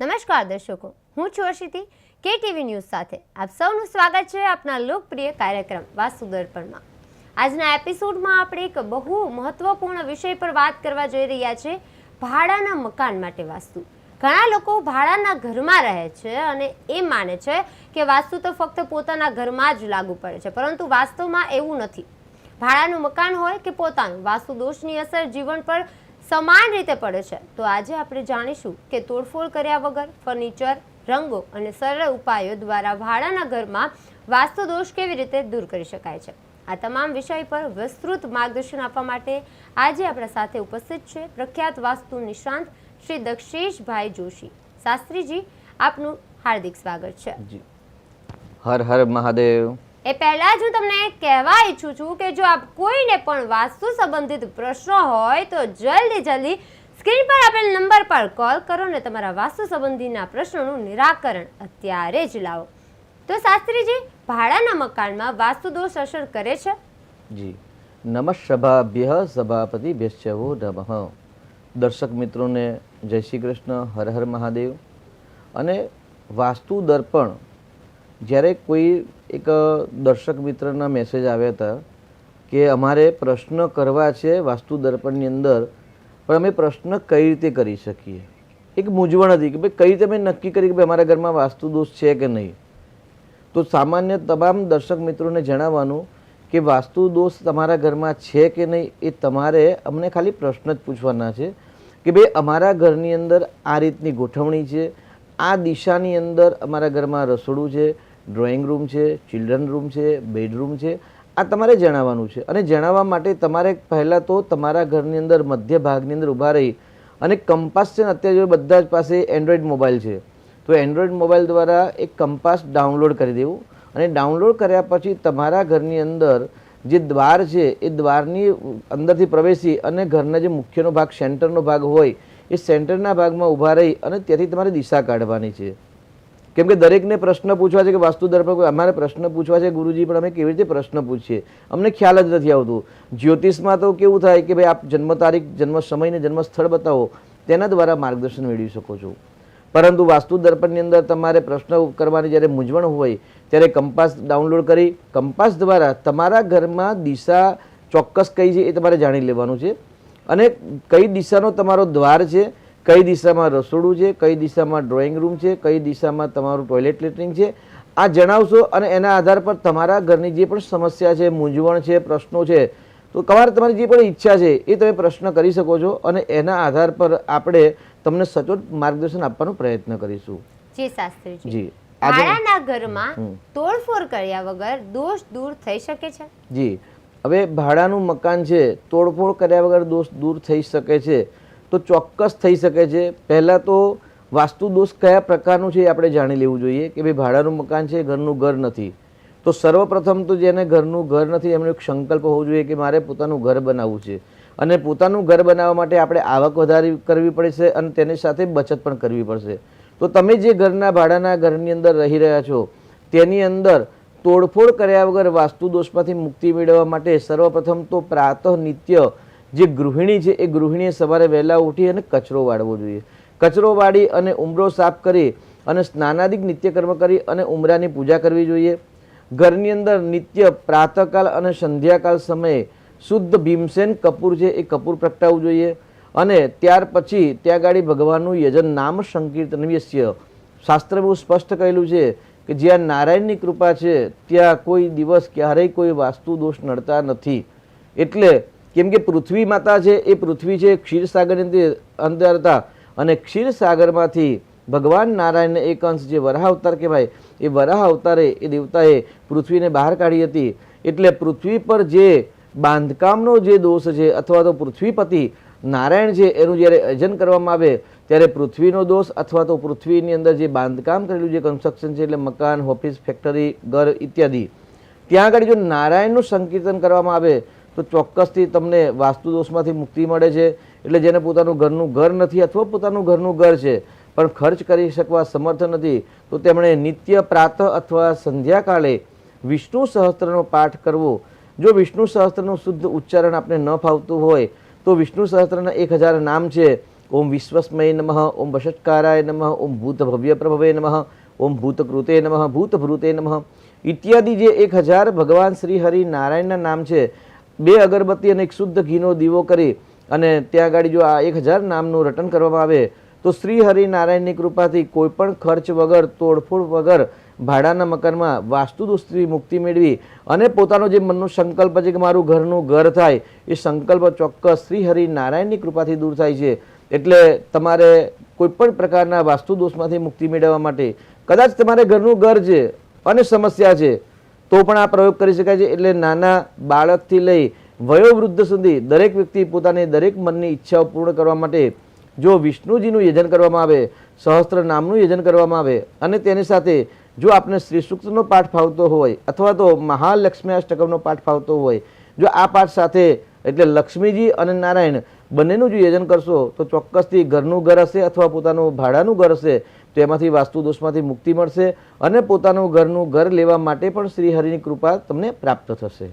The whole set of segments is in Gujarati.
નમસ્કાર દર્શકો, હું છું અશિતિ KTV ન્યૂઝ સાથે આપ સૌનું સ્વાગત છે આપના લોકપ્રિય કાર્યક્રમ વાસ્તુ દર્પણમાં। આજના એપિસોડમાં આપણે એક બહુ મહત્વપૂર્ણ વિષય પર વાત કરવા જઈ રહ્યા છીએ, ભાડાના મકાન માટે વાસ્તુ। ઘણા લોકો ભાડાના ઘરમાં રહે છે અને એ માને છે કે વાસ્તુ તો ફક્ત પોતાના ઘરમાં જ લાગુ પડે છે, પરંતુ વાસ્તવમાં એવું નથી। ભાડાનું મકાન હોય કે પોતાનું, વાસ્તુ દોષની અસર જીવન પર સમાન રીતે પડે છે। તો આજે આપણે જાણીશું કે તોડફોડ કર્યા વગર ફર્નિચર, રંગો અને સરળ ઉપાયો દ્વારા ભાડાના ઘરમાં વાસ્તુ દોષ કેવી રીતે દૂર કરી શકાય છે। આ તમામ વિષય પર વિસ્તૃત માર્ગદર્શન આપવા માટે આજે આપણા સાથે ઉપસ્થિત છે પ્રખ્યાત વાસ્તુ નિષ્ણાંત શ્રી દક્ષેશભાઈ જોશી। શાસ્ત્રીજી, આપનું હાર્દિક સ્વાગત છે। હર હર મહાદેવ। એ પહેલા જ હું તમને કહેવા ઈચ્છું છું કે જો આપ કોઈને પણ વાસ્તુ સંબંધિત પ્રશ્નો હોય તો જલ્દી સ્ક્રીન પર આપેલ નંબર પર કોલ કરો ને તમારા વાસ્તુ સંબંધીના પ્રશ્નોનું નિરાકરણ અત્યારે જ લાવો। તો શાસ્ત્રીજી, ભાડાના મકાનમાં વાસ્તુ દોષ અસર કરે છે? જી, નમઃ સભાભ્યઃ સભાપતિભ્યશ્ચવો નમઃ। દર્શક મિત્રોને જય શ્રી કૃષ્ણ, હર હર મહાદેવ। અને વાસ્તુ દર્પણ, જ્યારે કોઈ એક દર્શક મિત્રના મેસેજ આવ્યા હતા કે અમારે પ્રશ્ન કરવા છે વાસ્તુ દર્પણની અંદર, પણ અમે પ્રશ્ન કઈ રીતે કરી શકીએ? એક મૂંઝવણ હતી કે ભાઈ કઈ રીતે અમે નક્કી કરી કે ભાઈ અમારા ઘરમાં વાસ્તુ દોષ છે કે નહીં। તો સામાન્ય તમામ દર્શક મિત્રોને જણાવવાનું કે વાસ્તુ દોષ તમારા ઘરમાં છે કે નહીં એ તમારે અમને ખાલી પ્રશ્ન જ પૂછવાના છે કે ભાઈ અમારા ઘરની અંદર આ રીતની ગોઠવણી છે, આ દિશાની અંદર અમારા ઘરમાં રસોડું છે, ડ્રોઈંગ રૂમ છે, ચિલ્ડ્રન રૂમ છે, બેડરૂમ છે, આ તમારે જણાવવાનું છે। અને જણાવવા માટે તમારે પહેલાં તો તમારા ઘરની અંદર મધ્ય ભાગની અંદર ઊભા રહી અને કંપાસ છે ને, અત્યારે જો બધા જ પાસે એન્ડ્રોઈડ મોબાઈલ છે, તો એન્ડ્રોઈડ મોબાઈલ દ્વારા એક કંપાસ ડાઉનલોડ કરી દેવું અને ડાઉનલોડ કર્યા પછી તમારા ઘરની અંદર જે દ્વાર છે એ દ્વારની અંદરથી પ્રવેશી અને ઘરના જે મુખ્યનો ભાગ, સેન્ટરનો ભાગ હોય એ સેન્ટરના ભાગમાં ઊભા રહી અને ત્યાંથી તમારે દિશા કાઢવાની છે। કેમ કે દરેકને પ્રશ્ન પૂછવા છે કે વાસ્તુ દર્પણ અમારે પ્રશ્ન પૂછવા છે ગુરુજી, પણ અમે કેવી રીતે પ્રશ્ન પૂછીએ, અમને ખ્યાલ જ નથી આવતું। જ્યોતિષમાં તો કેવું થાય કે ભાઈ આપ જન્મ તારીખ, જન્મ સમય ને જન્મ સ્થળ બતાવો, તેના દ્વારા માર્ગદર્શન મેળવી શકો છો। પરંતુ વાસ્તુ દર્પણની અંદર તમારે પ્રશ્ન કરવાની જ્યારે મૂંઝવણ હોય ત્યારે કંપાસ ડાઉનલોડ કરી કંપાસ દ્વારા તમારા ઘરમાં દિશા ચોક્કસ કઈ છે એ તમારે જાણી લેવાનું છે અને કઈ દિશાનો તમારો દ્વાર છે, કઈ દિશામાં રસોડું છે, કઈ દિશામાં ડ્રોઈંગ રૂમ છે, કઈ દિશામાં તમારું ટોયલેટ લેટ્રિન છે, આ જણાવશો અને એના આધાર પર તમારા ઘરની જે પણ સમસ્યા છે, મૂંઝવણ છે, પ્રશ્નો છે, તો તમારી જે પણ ઈચ્છા છે એ તમે પ્રશ્ન કરી શકો છો અને એના આધાર પર આપણે તમને સચોટ માર્ગદર્શન આપવાનો પ્રયત્ન કરીશું। જી શાસ્ત્રીજી, જી, ભાડાના ઘરમાં તોડફોડ કર્યા વગર દોષ દૂર થઈ શકે છે? જી, હવે ભાડાનું મકાન છે, તોડફોડ કર્યા વગર દોષ દૂર થઈ શકે છે તો ચોક્કસ થઈ શકે છે। પહેલાં તો વાસ્તુ દોષ કયા પ્રકારનું છે એ આપણે જાણી લેવું જોઈએ કે ભાઈ ભાડાનું મકાન છે, ઘરનું ઘર નથી, તો સર્વપ્રથમ તો જેને ઘરનું ઘર નથી એમનો એક સંકલ્પ હોવો જોઈએ કે મારે પોતાનું ઘર બનાવવું છે અને પોતાનું ઘર બનાવવા માટે આપણે આવક વધારી કરવી પડશે અને તેની સાથે બચત પણ કરવી પડશે। તો તમે જે ઘરના ભાડાના ઘરની અંદર રહી રહ્યા છો તેની અંદર તોડફોડ કર્યા વગર વાસ્તુ દોષમાંથી મુક્તિ મેળવવા માટે સર્વપ્રથમ તો પ્રાતઃ નિત્ય જે ગૃહિણી છે એ ગૃહિણીએ સવારે વહેલા ઉઠી અને કચરો વાળવો જોઈએ। કચરો વાળી અને ઉંબરો સાફ કરી અને સ્નાનાદિક નિત્યકર્મ કરી અને ઉંબરાની પૂજા કરવી જોઈએ। ઘરની અંદર નિત્ય પ્રાતઃકાલ અને સંધ્યાકાલ સમયે શુદ્ધ ભીમસેન કપૂર છે એ કપૂર પ્રગટાવવું જોઈએ અને ત્યાર પછી ત્યાં ગાડી ભગવાનનું યજન નામ સંકીર્તન યસ્ય, શાસ્ત્રમાં સ્પષ્ટ કહેલું છે કે જ્યાં નારાયણની કૃપા છે ત્યાં કોઈ દિવસ ક્યારેય કોઈ વાસ્તુ દોષ નડતા નથી। એટલે કેમ કે પૃથ્વી માતા છે એ પૃથ્વી છે ક્ષીરસાગરની અંદર હતા અને ક્ષીરસાગરમાંથી ભગવાન નારાયણને એક અંશ જે વરાહ અવતાર કહેવાય એ વરાહ અવતારે એ દેવતાએ પૃથ્વીને બહાર કાઢી હતી। એટલે પૃથ્વી પર જે બાંધકામનો જે દોષ છે અથવા તો પૃથ્વીપતિ નારાયણ છે એનું જ્યારે અર્જન કરવામાં આવે ત્યારે પૃથ્વીનો દોષ અથવા તો પૃથ્વીની અંદર જે બાંધકામ કરેલું જે કન્સ્ટ્રક્શન છે એટલે મકાન, ઓફિસ, ફેક્ટરી, ઘર ઇત્યાદિ, ત્યાં આગળ જો નારાયણનું સંકીર્તન કરવામાં આવે તો ચોક્કસથી તમને વાસ્તુ દોષમાંથી મુક્તિ મળે છે। એટલે જેને પોતાનું ઘરનું ઘર નથી અથવા પોતાનું ઘરનું ઘર છે પણ ખર્ચ કરી શકવા સમર્થ નથી તો તેમણે નિત્ય પ્રાતઃ અથવા સંધ્યાકાળે વિષ્ણુ સહસ્ત્રનો પાઠ કરવો। જો વિષ્ણુ સહસ્ત્રનું શુદ્ધ ઉચ્ચારણ આપણે ન ફાવતું હોય તો વિષ્ણુ સહસ્ત્રના 1000 નામ છે ઓમ વિશ્વસ્મય નમઃ, ઓમ વષટ્કારાય નમઃ, ઓમ ભૂતભવ્ય પ્રભવે નમઃ, ઓમ ભૂતકૃતે નમઃ, ભૂતભૃતે નમઃ ઇત્યાદિ જે 1000 ભગવાન શ્રી હરિ નારાયણના નામ છે, 2 અગરબત્તી અને એક શુદ્ધ ઘીનો દીવો કરી અને ત્યાં આગળ જો આ 1000 નામનું રટન કરવામાં આવે તો શ્રી હરિ નારાયણની કૃપાથી કોઈ પણ ખર્ચ વગર, તોડફોડ વગર ભાડાના મકાનમાં વાસ્તુ દોષથી મુક્તિ મેળવી અને પોતાનો જે મનનો સંકલ્પ છે કે મારું ઘરનું ઘર થાય, એ સંકલ્પ ચોક્કસ શ્રી હરિ નારાયણની કૃપાથી દૂર થાય છે. એટલે તમારે કોઈ પણ પ્રકારના વાસ્તુ દોષમાંથી મુક્તિ મેળવવા માટે કદાચ તમારે ઘરનું ઘર છે અને સમસ્યા છે તો પણ આ પ્રયોગ કરી શકાય છે. એટલે નાના બાળકથી લઈ વયોવૃદ્ધ સુધી દરેક વ્યક્તિ પોતાની દરેક મનની ઈચ્છાઓ પૂર્ણ કરવા માટે જો વિષ્ણુજીનું યજન કરવામાં આવે, સહસ્ત્ર નામનું યજન કરવામાં આવે અને તેની સાથે જો આપણે શ્રી સૂક્તનો પાઠ ફાવતો હોય અથવા તો મહાલક્ષ્મી અષ્ટકમનો પાઠ ફાવતો હોય, જો આ પાઠ સાથે એટલે લક્ષ્મીજી અને નારાયણ બંનેનું જો યજન કરશો તો ચોક્કસથી ઘરનું ઘર હશે અથવા પોતાનું ભાડાનું ઘર હશે તો એમાંથી વાસ્તુ દોષમાંથી મુક્તિ મળશે અને પોતાનું ઘરનું ઘર લેવા માટે પણ શ્રી હરિની કૃપા તમને પ્રાપ્ત થશે.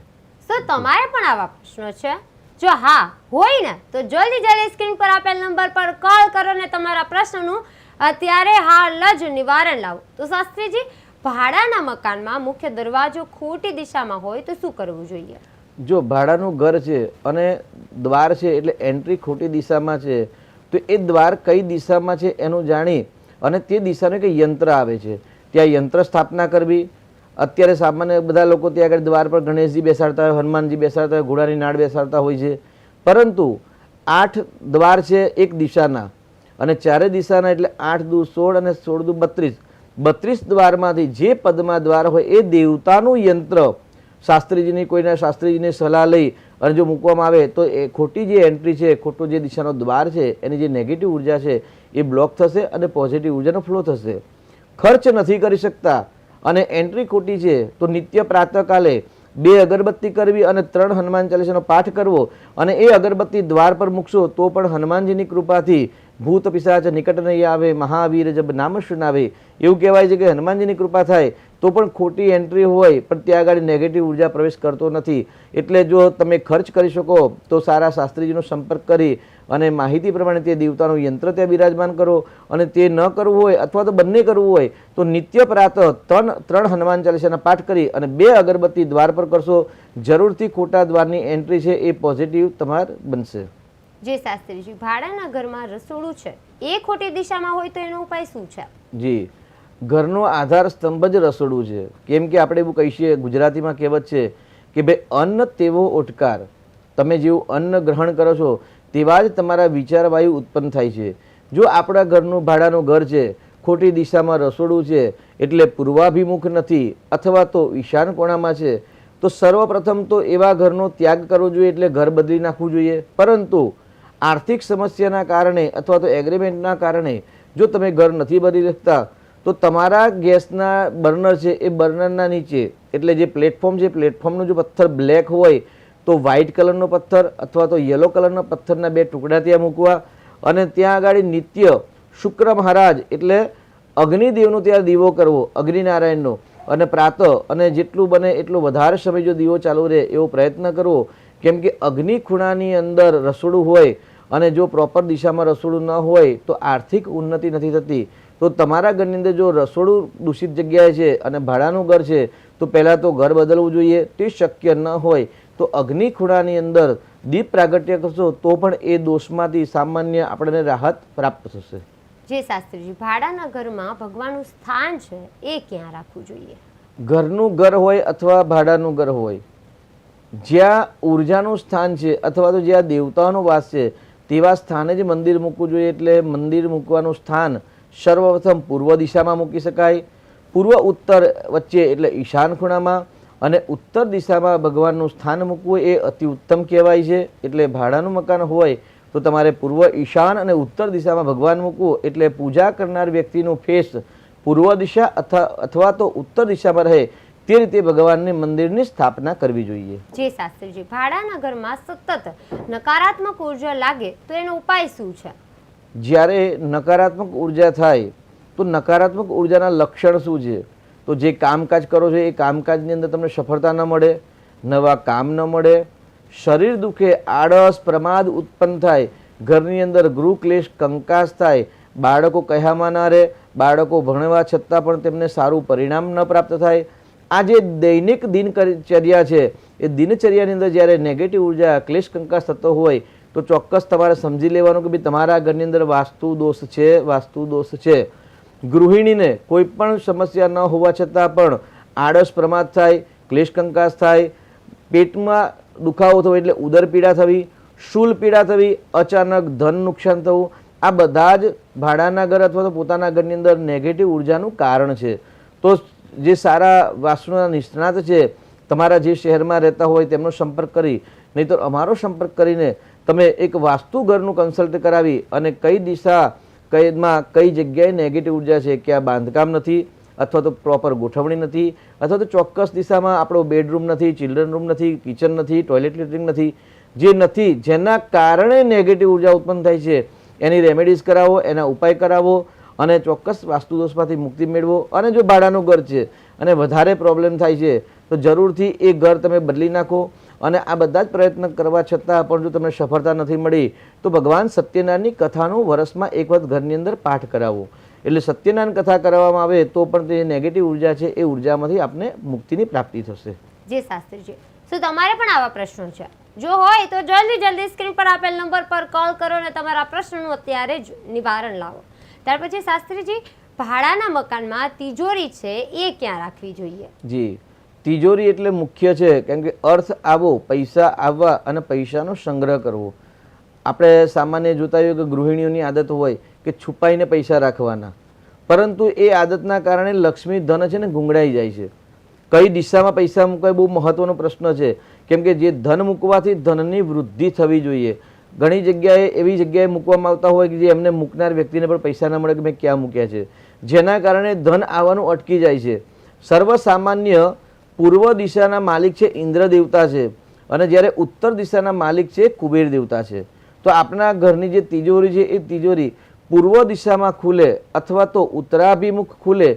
સર, તમારે પણ આવા પ્રશ્નો છે? જો હા હોય ને તો જલ્દી સ્ક્રીન પર આપેલ નંબર પર કોલ કરો ને તમારા પ્રશ્નનું અત્યારે હાલ જ નિવારણ લાવો. તો શાસ્ત્રીજી, ભાડાના મકાનમાં મુખ્ય દરવાજો ખોટી દિશામાં હોય તો શું કરવું જોઈએ? જો ભાડાનું ઘર છે અને દ્વાર છે એટલે એન્ટ્રી ખોટી દિશામાં છે તો એ દ્વાર કઈ દિશામાં છે એનું જાણી અને તે દિશાનું કે યંત્ર આવે છે ત્યાં યંત્ર સ્થાપના કરવી. અત્યારે સામાન્ય બધા લોકો ત્યાં આગળ દ્વાર પર ગણેશજી બેસાડતા હોય, હનુમાનજી બેસાડતા હોય, ઘોડાની નાળ બેસાડતા હોય છે, પરંતુ 8 દ્વાર છે એક દિશાના અને 4 દિશાના એટલે 8 દુ 16 અને 16 દુ 32. 32 દ્વારમાંથી જે પદમાં દ્વાર હોય એ દેવતાનું યંત્ર શાસ્ત્રીજીની કોઈના શાસ્ત્રીજીની સલાહ લઈ અને જો મૂકવામાં આવે તો એ ખોટી જે એન્ટ્રી છે, ખોટો જે દિશાનો દ્વાર છે એની જે નેગેટિવ ઉર્જા છે એ બ્લોક થશે અને પોઝિટિવ ઉર્જાનો ફ્લો થશે. ખર્ચ નથી કરી શકતા અને એન્ટ્રી ખોટી છે તો નિત્ય પ્રાતઃકાલે 2 અગરબત્તી કરવી અને 3 હનુમાન ચાલીસાનો પાઠ કરવો અને એ અગરબત્તી દ્વાર પર મૂકશો તો પણ હનુમાનજીની કૃપાથી ભૂત પિશાચ નિકટ નહીં આવે, મહાવીર જબ નામ સુનાવે. એવું કહેવાય છે કે હનુમાનજીની કૃપા થાય તો પણ ખોટી એન્ટ્રી હોય પણ ત્યાં આગળ નેગેટિવ ઉર્જા પ્રવેશ કરતો નથી. એટલે જો તમે ખર્ચ કરી શકો તો સારા શાસ્ત્રીજીનો સંપર્ક કરી અને માહિતી પ્રમાણે તે દેવતાનું યંત્ર ત્યાં બિરાજમાન કરો અને તે ન કરવું હોય અથવા તો બંને કરવું હોય તો નિત્ય પ્રાતઃ 3 હનુમાન ચાલીસાના પાઠ કરી અને 2 અગરબત્તી દ્વાર પર કરશો. જરૂરથી ખોટા દ્વારની એન્ટ્રી છે એ પોઝિટિવ તમાર બનશે. જે શાસ્ત્રીજી, ભાડાના ઘરમાં રસોડું છે એ ખોટી દિશામાં હોય તો એનો ઉપાય શું છે? જી, ઘરનો આધાર સ્તંભ જ રસોડું છે. કેમ કે આપણે એવું કહીએ, ગુજરાતીમાં કહેવત છે કે ભાઈ અન્ન તેવો ઓટકાર. તમે જેવું અન્ન ગ્રહણ કરો છો તેવા જ તમારા વિચાર વાયુ ઉત્પન્ન થાય છે. જો આપણા ઘરનું ભાડાનું ઘર છે, ખોટી દિશામાં રસોડું છે એટલે પૂર્વાભિમુખ નથી અથવા તો ઈશાન કોણામાં છે તો સર્વપ્રથમ તો એવા ઘરનો ત્યાગ કરવો જોઈએ, એટલે ઘર બદલી નાખવું જોઈએ. પરંતુ આર્થિક સમસ્યાના કારણે અથવા તો એગ્રીમેન્ટના કારણે જો તમે ઘર નથી બદલી શકતા તો તમારા ગેસના બર્નર છે એ બર્નરના નીચે એટલે જે પ્લેટફોર્મ છે, પ્લેટફોર્મનો જો પથ્થર બ્લેક હોય તો વ્હાઇટ કલરનો પથ્થર અથવા તો યલો કલરના પથ્થરના 2 ટુકડા ત્યાં મૂકવા અને ત્યાં આગળ નિત્ય શુક્ર મહારાજ એટલે અગ્નિદેવનો ત્યાં દીવો કરવો, અગ્નિનારાયણનો, અને પ્રાતઃ અને જેટલું બને એટલું વધારે સમય જો દીવો ચાલુ રહે એવો પ્રયત્ન કરવો. કેમ કે અગ્નિ ખૂણાની અંદર રસોડું હોય અને જો પ્રોપર દિશામાં રસોડું ન હોય તો આર્થિક ઉન્નતિ નથી થતી. તો તમારા ઘરની અંદર જો રસોડું દૂષિત જગ્યાએ છે અને ભાડાનું ઘર છે તો પહેલાં તો ઘર બદલવું જોઈએ. તે શક્ય ન હોય તો અગ્નિ ખૂણાની અંદર દીપ પ્રાગટ્ય કરશો તો પણ એ દોષમાંથી સામાન્ય આપણને રાહત પ્રાપ્ત થશે. જે શાસ્ત્રીજી, ભાડાના ઘરમાં ભગવાનનું સ્થાન છે એ ક્યાં રાખવું જોઈએ? ઘરનું ઘર હોય અથવા ભાડાનું ઘર હોય, જ્યાં ઉર્જાનું સ્થાન છે અથવા તો જ્યાં દેવતાઓનો વાસ છે તેવા સ્થાને જ મંદિર મૂકવું જોઈએ. એટલે મંદિર મૂકવાનું સ્થાન સર્વપ્રથમ પૂર્વ દિશામાં મૂકી શકાય, પૂર્વ ઉત્તર વચ્ચે એટલે ઈશાન ખૂણામાં, અને ઉત્તર દિશામાં ભગવાનનું સ્થાન મૂકવું એ અતિ ઉત્તમ કહેવાય છે. એટલે ભાડાનું મકાન હોય તો તમારે પૂર્વ, ઈશાન અને ઉત્તર દિશામાં ભગવાન મૂકવું એટલે પૂજા કરનાર વ્યક્તિનું ફેસ પૂર્વ દિશા અથવા તો ઉત્તર દિશામાં રહે તે રીતે ભગવાનની મંદિરની સ્થાપના કરવી જોઈએ. જે શાસ્ત્રીજી, ભાડાના ઘરમાં સતત નકારાત્મક ઉર્જા લાગે તો એનો ઉપાય શું છે? જ્યારે નકારાત્મક ઉર્જા થાય તો નકારાત્મક ઉર્જાના લક્ષણ શું છે? તો જે કામકાજ કરો છો એ કામકાજની અંદર તમને સફળતા ન મળે, નવા કામ ન મળે, શરીર દુખે, આળસ, પ્રમાદ ઉત્પન્ન થાય, ઘરની અંદર ગૃહ ક્લેશ કંકાસ થાય, બાળકો કહ્યામાં ના રહે, બાળકો ભણવા છતાં પણ તેમને સારું પરિણામ ન પ્રાપ્ત થાય. આ જે દૈનિક દિનચર્યા છે એ દિનચર્યાની અંદર જ્યારે નેગેટિવ ઉર્જા ક્લેશ કંકાસ થતો હોય તો ચોક્કસ તમારે સમજી લેવાનું કે ભાઈ તમારા ઘરની અંદર વાસ્તુ દોષ છે, વાસ્તુ દોષ છે. ગૃહિણીને કોઈ પણ સમસ્યા ન હોવા છતાં પણ આળસ પ્રમાદ થાય, ક્લેશ કંકાસ થાય, પેટમાં દુખાવો થવો એટલે ઉદર પીડા થવી, શૂલ પીડા થવી, અચાનક ધન નુકસાન થવું, આ બધા જ ભાડાના ઘર અથવા તો પોતાના ઘરની અંદર નેગેટિવ ઉર્જાનું કારણ છે. તો જે સારા વાસ્તુના નિષ્ણાત છે તમારા જે શહેરમાં રહેતા હોય તેમનો સંપર્ક કરી, નહીં તો અમારો સંપર્ક કરીને તમે એક વાસ્તુ ઘરનું કન્સલ્ટ કરાવી અને કઈ દિશા કઈમાં કઈ જગ્યાએ નેગેટિવ ઉર્જા છે, કે આ બાંધકામ નથી અથવા તો પ્રોપર ગોઠવણી નથી અથવા તો ચોક્કસ દિશામાં આપણો બેડરૂમ નથી, ચિલ્ડ્રન રૂમ નથી, કિચન નથી, ટોયલેટ લેટ્રિન નથી, જે નથી જેના કારણે નેગેટિવ ઉર્જા ઉત્પન્ન થાય છે એની રેમેડીઝ કરાવો, એના ઉપાય કરાવો અને ચોક્કસ વાસ્તુ દોષમાંથી મુક્તિ મેળવો. અને જો ભાડાનું ઘર છે અને વધારે પ્રોબ્લેમ થાય છે તો જરૂરથી એ ઘર તમે બદલી નાખો. અને આ બધા જ પ્રયત્ન કરવા છતાં પણ જો તમને સફળતા નથી મળી તો ભગવાન સત્યનારાયણની કથાનું વર્ષમાં એક વખત ઘરની અંદર પાઠ કરાવો. એટલે સત્યનારાયણ કથા કરાવવામાં આવે તો પણ તે નેગેટિવ ઉર્જા છે એ ઉર્જામાંથી આપને મુક્તિની પ્રાપ્તિ થશે. જી શાસ્ત્રીજી, શું તમારે પણ આવા પ્રશ્નો છે? જો હોય તો જલ્દી સ્ક્રીન પર આપેલ નંબર પર કોલ કરો અને તમારા પ્રશ્નનું અત્યારે જ નિવારણ લાવો. ત્યાર પછી શાસ્ત્રીજી, ભાડાના મકાનમાં તિજોરી છે એ ક્યાં રાખવી જોઈએ? જી, તિજોરી એટલે મુખ્ય છે, કેમ કે અર્થ આવો, પૈસા આવવા અને પૈસાનો સંગ્રહ કરવો. આપણે સામાન્ય જોતા હોઈએ કે ગૃહિણીઓની આદત હોય કે છુપાઈને પૈસા રાખવાના, પરંતુ એ આદતના કારણે લક્ષ્મી ધન છે ને ગુંગળાઈ જાય છે. કઈ દિશામાં પૈસા મૂકવા બહુ મહત્વનો પ્રશ્ન છે, કેમ કે જે ધન મૂકવાથી ધનની વૃદ્ધિ થવી જોઈએ. ઘણી જગ્યાએ એવી જગ્યાએ મૂકવામાં આવતા હોય કે જે એમને મૂકનાર વ્યક્તિને પણ પૈસા ન મળે કે મેં ક્યાં મૂક્યા છે, જેના કારણે ધન આવવાનું અટકી જાય છે. સર્વસામાન્ય પૂર્વ દિશાના માલિક છે ઇન્દ્ર દેવતા છે અને જ્યારે ઉત્તર દિશાના માલિક છે કુબેર દેવતા છે. તો આપણા ઘરની જે તિજોરી છે એ તિજોરી પૂર્વ દિશામાં ખુલે અથવા તો ઉત્તરાભિમુખ ખુલે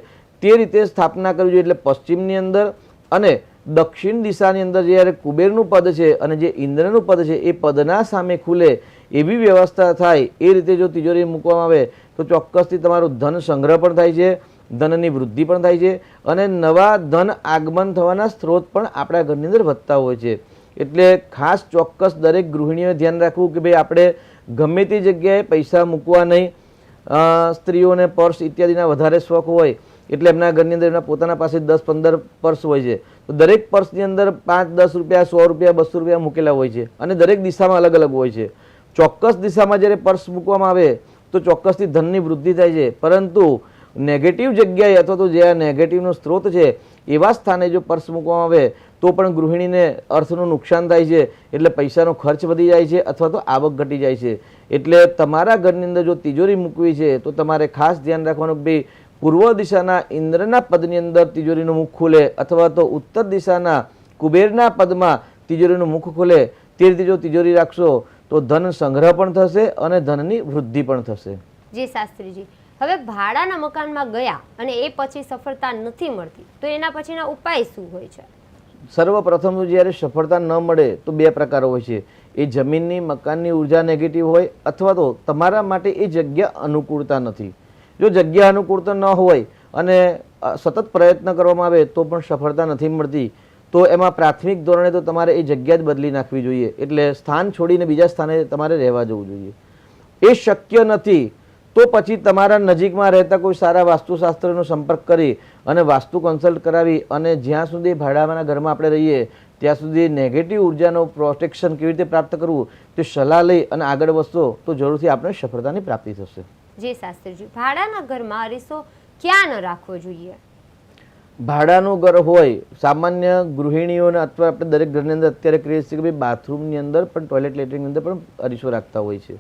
તે રીતે સ્થાપના કરવી જોઈએ. એટલે પશ્ચિમની અંદર અને દક્ષિણ દિશાની અંદર જ્યારે કુબેરનું પદ છે અને જે ઇન્દ્રનું પદ છે એ પદના સામે ખુલે એવી વ્યવસ્થા થાય એ રીતે જો તિજોરી મૂકવામાં આવે તો ચોક્કસથી તમારું ધન સંગ્રહ પણ થાય છે, ધનની વૃદ્ધિ પણ થાય છે અને નવા ધન આગમન થવાના સ્ત્રોત પણ આપણા ઘરની અંદર વધતા હોય છે. એટલે ખાસ ચોક્કસ દરેક ગૃહિણીઓએ ધ્યાન રાખવું કે ભાઈ આપણે ગમે તે જગ્યાએ પૈસા મૂકવા નહીં. સ્ત્રીઓને પર્સ ઇત્યાદિના વધારે શોખ હોય એટલે એમના ઘરની અંદર એમના પોતાના પાસે 10-15 પર્સ હોય છે. તો દરેક પર્સની અંદર 5-10 રૂપિયા, 100 રૂપિયા, 200 રૂપિયા મૂકેલા હોય છે અને દરેક દિશામાં અલગ અલગ હોય છે. ચોક્કસ દિશામાં જ્યારે પર્સ મૂકવામાં આવે તો ચોક્કસથી ધનની વૃદ્ધિ થાય છે, પરંતુ નેગેટિવ જગ્યાએ અથવા તો જે નેગેટિવનો સ્ત્રોત છે એવા સ્થાને જો પર્સ મૂકવામાં આવે તો પણ ગૃહિણીને અર્થનું નુકસાન થાય છે. એટલે પૈસાનો ખર્ચ વધી જાય છે અથવા તો આવક ઘટી જાય છે. એટલે તમારા ઘરની અંદર જો તિજોરી મૂકવી છે તો તમારે ખાસ ધ્યાન રાખવાનું કે ભાઈ પૂર્વ દિશાના ઇન્દ્રના પદની અંદર તિજોરીનું મુખ ખુલે અથવા તો ઉત્તર દિશાના કુબેરના પદમાં તિજોરીનું મુખ ખુલે. તે રીતે જો તિજોરી રાખશો તો ધન સંગ્રહ પણ થશે અને ધનની વૃદ્ધિ પણ થશે. જી શાસ્ત્રીજી, હવે ભાડાના મકાનમાં ગયા અને એ પછી સફળતા નથી મળતી તો એના પછીના ઉપાય શું હોય છે? સર્વપ્રથમ જ્યારે સફળતા ન મળે તો બે પ્રકાર હોય છે. એ જમીનની મકાનની ઉર્જા નેગેટિવ હોય અથવા તો તમારા માટે એ જગ્યા અનુકૂળતા નથી. જો જગ્યા અનુકૂળતા ન હોય અને સતત પ્રયત્ન કરવામાં આવે તો પણ સફળતા નથી મળતી તો એમાં પ્રાથમિક ધોરણે તો તમારે એ જગ્યા જ બદલી નાખવી જોઈએ. એટલે સ્થાન છોડીને બીજા સ્થાને તમારે રહેવા જવું જોઈએ. એ શક્ય નથી તો પછી તમારા નજીકમાં રહેતા કોઈ સારા વાસ્તુશાસ્ત્રનો સંપર્ક કરી અને વાસ્તુ કન્સલ્ટ કરાવી અને જ્યાં સુધી ભાડાના ઘરમાં આપણે રહીએ ત્યાં સુધી નેગેટિવ ઉર્જાનો પ્રોટેક્શન કેવી રીતે પ્રાપ્ત કરવું તે સલાહ લઈ અને આગળ વધશો તો જરૂરથી આપણે સફળતાની પ્રાપ્તિ થશે. જી શાસ્ત્રીજી, ભાડાના ઘરમાં અરીસો ક્યાં ન રાખવો જોઈએ? ભાડાનું ઘર હોય સામાન્ય ગૃહિણીઓને અથવા આપણે દરેક ઘરની અંદર અત્યારે ક્રેઝ છે કે ભાઈ બાથરૂમની અંદર પણ ટોયલેટ લેટ્રિનની અંદર પણ અરીસો રાખતા હોય છે.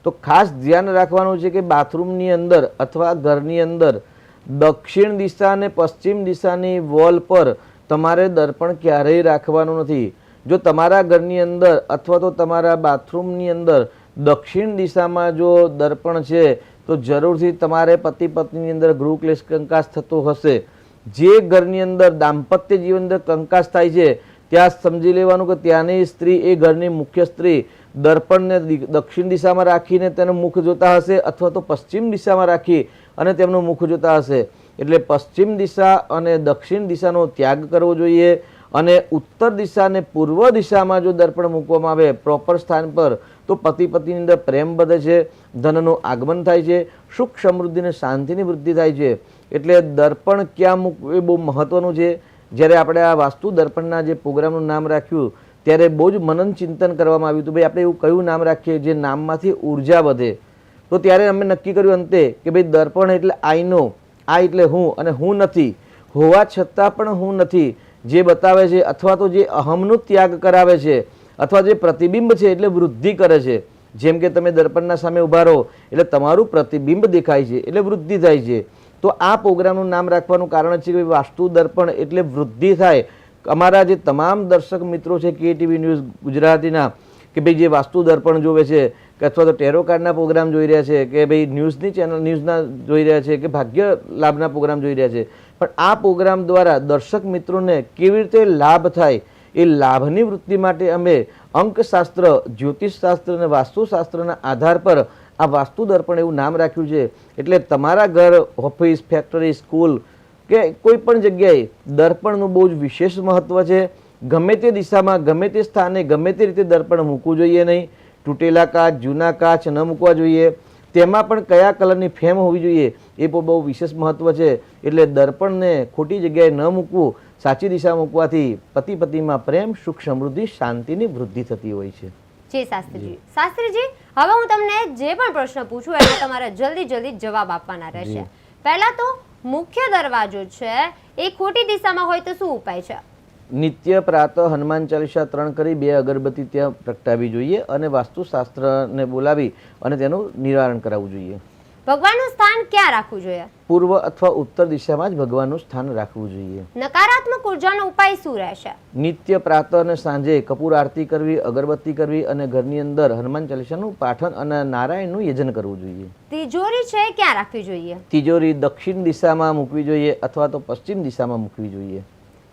તો ખાસ ધ્યાન રાખવાનું છે કે બાથરૂમની અંદર અથવા ઘરની અંદર દક્ષિણ દિશા અને પશ્ચિમ દિશાની વોલ પર તમારે દર્પણ ક્યારેય રાખવાનું નથી. જો તમારા ઘરની અંદર અથવા તો તમારા બાથરૂમની અંદર દક્ષિણ દિશામાં જો દર્પણ છે તો જરૂરથી તમારે પતિ પત્નીની અંદર ગૃહ ક્લેશ કંકાસ થતો હશે. જે ઘરની અંદર દાંપત્ય જીવન અંદર કંકાસ થાય છે ત્યાં સમજી લેવાનું કે ત્યાંની સ્ત્રી એ ઘરની મુખ્ય સ્ત્રી દર્પણને દક્ષિણ દિશામાં રાખીને તેનું મુખ જોતા હશે અથવા તો પશ્ચિમ દિશામાં રાખી અને તેમનું મુખ જોતા હશે, એટલે પશ્ચિમ દિશા અને દક્ષિણ દિશાનો ત્યાગ કરવો જોઈએ અને ઉત્તર દિશા અને પૂર્વ દિશામાં જો દર્પણ મૂકવામાં આવે પ્રોપર સ્થાન પર તો પતિ પત્નીની અંદર પ્રેમ વધે છે, ધનનું આગમન થાય છે, સુખ સમૃદ્ધિ અને શાંતિની વૃદ્ધિ થાય છે. એટલે દર્પણ ક્યાં મૂકવું એ બહુ મહત્વનું છે. જ્યારે આપણે આ વાસ્તુ દર્પણના જે પ્રોગ્રામનું નામ રાખ્યું ત્યારે બહુ જ મનન ચિંતન કરવામાં આવ્યું હતું, ભાઈ આપણે એવું કયું નામ રાખીએ જે નામમાંથી ઉર્જા વધે. તો ત્યારે અમે નક્કી કર્યું અંતે કે ભાઈ દર્પણ એટલે આઈ નો, આ એટલે હું અને હું નથી, હોવા છતાં પણ હું નથી જે બતાવે છે, અથવા તો જે અહમનો ત્યાગ કરાવે છે, અથવા જે પ્રતિબિંબ છે એટલે વૃદ્ધિ કરે છે. જેમ કે તમે દર્પણના સામે ઊભા રહો એટલે તમારું પ્રતિબિંબ દેખાય છે એટલે વૃદ્ધિ થાય છે. તો આ પ્રોગ્રામનું નામ રાખવાનું કારણ છે કે વાસ્તુ દર્પણ એટલે વૃદ્ધિ થાય. અમારા જે તમામ દર્શક મિત્રો છે KTV ન્યૂઝ ગુજરાતીના કે ભાઈ જે વાસ્તુ દર્પણ જોવે છે કે અથવા તો ટેરો કાર્ડના પ્રોગ્રામ જોઈ રહ્યા છે કે ભાઈ ન્યૂઝની ચેનલ ન્યૂઝના જોઈ રહ્યા છે કે ભાગ્ય લાભના પ્રોગ્રામ જોઈ રહ્યા છે, પણ આ પ્રોગ્રામ દ્વારા દર્શક મિત્રોને કેવી રીતે લાભ થાય એ લાભની વૃદ્ધિ માટે અમે અંકશાસ્ત્ર, જ્યોતિષશાસ્ત્ર અને વાસ્તુશાસ્ત્રના આધાર પર આ વાસ્તુ દર્પણ એવું નામ રાખ્યું છે. એટલે તમારા ઘર, ઓફિસ, ફેક્ટરી, સ્કૂલ કે કોઈ પણ જગ્યાએ દર્પણનું બહુ જ વિશેષ મહત્વ છે. ગમે તે દિશામાં, ગમે તે સ્થાને, ગમે તે રીતે દર્પણ મૂકવું જોઈએ નહીં. તૂટેલા કાચ, જૂના કાચ ન મૂકવા જોઈએ. તેમાં પણ કયા કલરની ફ્રેમ હોવી જોઈએ એ પણ બહુ વિશેષ મહત્વ છે. એટલે દર્પણને ખોટી જગ્યાએ ન મૂકવું, સાચી દિશા મૂકવાથી પતિ પત્નીમાં પ્રેમ, સુખ સમૃદ્ધિ, શાંતિની વૃદ્ધિ થતી હોય છે. જી શાસ્ત્રીજી. શાસ્ત્રીજી, હવે હું તમને જે પણ પ્રશ્ન પૂછું એનો તમારે જલ્દી જવાબ આપવાના રહેશે. પહેલા તો મુખ્ય દરવાજો છે એ ખોટી દિશામાં હોય તો શું ઉપાય છે? નિત્ય પ્રાતઃ હનુમાન ચાલીસા 3 કરી 2 અગરબત્તી ત્યાં પ્રગટાવી જોઈએ અને વાસ્તુશાસ્ત્રને બોલાવી અને તેનું નિવારણ કરાવવું જોઈએ. ભગવાનનું સ્થાન ક્યાં રાખવું જોઈએ? પૂર્વ અથવા ઉત્તર દિશામાં જ ભગવાનનું સ્થાન રાખવું જોઈએ. નકારાત્મક ઉર્જાનો ઉપાય શું રહેશે? નિત્ય પ્રાતઃ અને સાંજે કપૂર આરતી કરવી, અગરબત્તી કરવી અને ઘરની અંદર હનુમાન ચાલીસાનું પાઠન અને નારાયણનું યજન કરવું જોઈએ. તિજોરી છે ક્યાં રાખવી જોઈએ? તિજોરી દક્ષિણ દિશામાં મૂકવી જોઈએ અથવા તો પશ્ચિમ દિશામાં મૂકવી જોઈએ.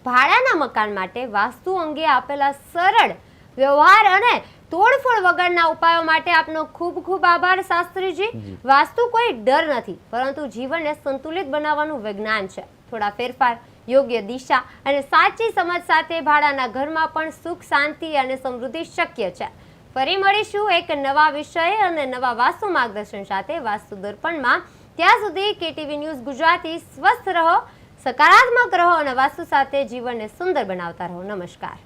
ભાડાના મકાન માટે વાસ્તુ અંગે આપેલા સરળ, વ્યવહાર અને તોડફોડ વગરના ઉપાયો માટે આપનો ખૂબ ખૂબ આભાર શાસ્ત્રીજી. વાસ્તુ કોઈ ડર નથી, પરંતુ જીવનને સંતુલિત બનાવવાનું વિજ્ઞાન છે. થોડા ફેરફાર, યોગ્ય દિશા અને સાચી સમજ સાથે ભાડાના ઘરમાં પણ સુખ, શાંતિ અને સમૃદ્ધિ શક્ય છે. ફરી મળીશું એક નવા વિષય અને નવા વાસ્તુ માર્ગદર્શન સાથે વાસ્તુ દર્પણમાં. ત્યાં સુધી KTV ન્યૂઝ ગુજરાતી સ્વસ્થ રહો, સકારાત્મક રહો અને વાસ્તુ સાથે જીવનને સુંદર બનાવતા રહો. નમસ્કાર.